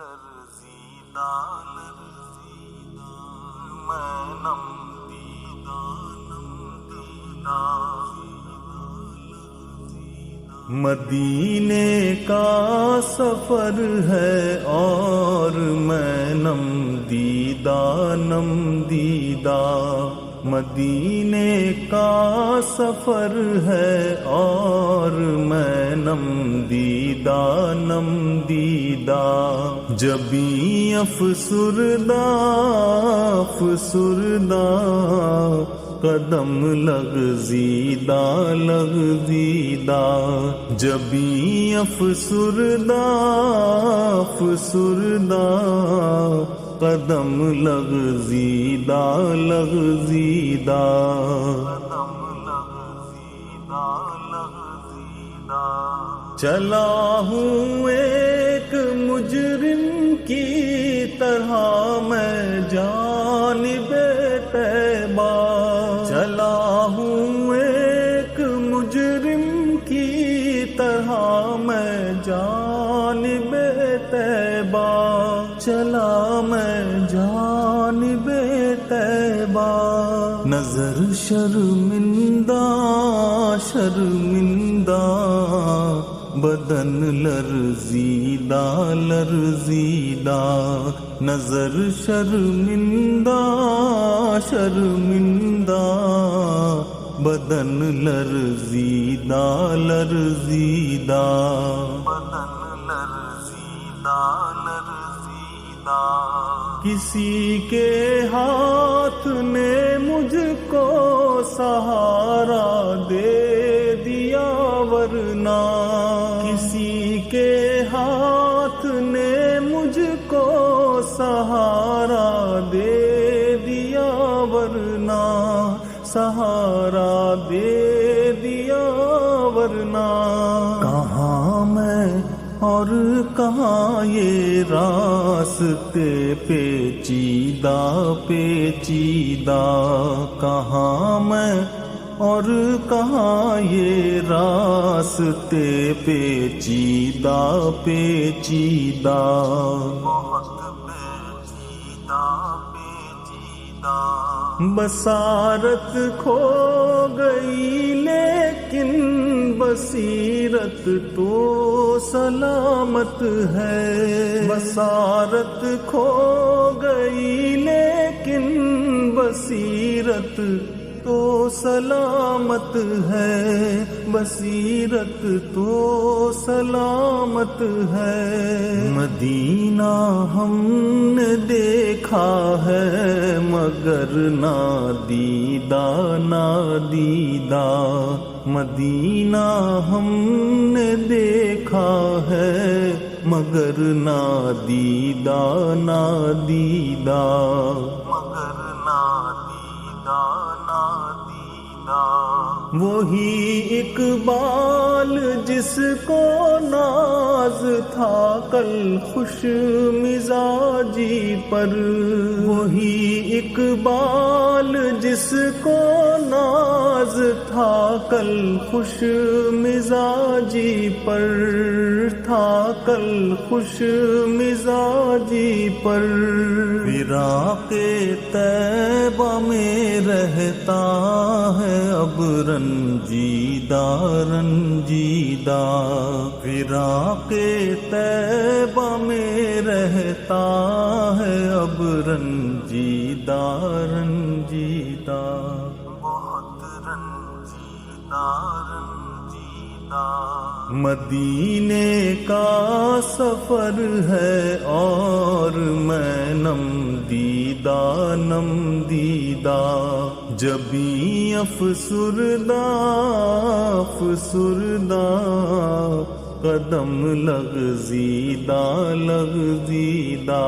لرزیدہ لرزیدہ میں نم دیدہ مدینے کا سفر ہے اور میں نم دیدہ مدینے کا سفر ہے اور میں نم دیدہ جبیں افسردہ قدم لغزیدہ جبیں افسردہ قدم لغزیدہ چلا ہوں ایک مجرم کی طرح میں جانب طیبہ چلا ہوں ایک مجرم کی طرح میں جانب طیبہ چلا میں جانب طیبہ نظر شرمندہ بدن لرزیدہ نظر شرمندہ بدن لرزیدہ کسی کے ہاتھ نے مجھ کو سہارا دے دیا ورنہ کسی کے ہاتھ نے مجھ کو سہارا دے دیا ورنہ سہارا دے دیا ورنہ کہاں میں اور کہاں یہ راستے پیچیدہ کہاں میں اور کہاں یہ راستے پیچیدہ بصارت کھو گئی لیکن بصیرت تو سلامت ہے بصارت کھو گئی لیکن بصیرت تو سلامت ہے بصیرت تو سلامت ہے مدینہ ہم نے دیکھا ہے مگر نادیدہ مدینہ ہم نے دیکھا ہے مگر نادیدہ وہی اقبال جس کو ناز تھا کل خوش مزاجی پر وہی اقبال جس کو ناز تھا کل خوش مزاجی پر فراق طیبہ میں رہتا ہے اب رنجیدہ فراق طیبہ میں رہتا ہے اب رنجیدہ بہت رنجیدہ مدینے کا سفر ہے اور میں نم دیدہ جبیں افسردہ قدم لغزیدہ میں نم دیدہ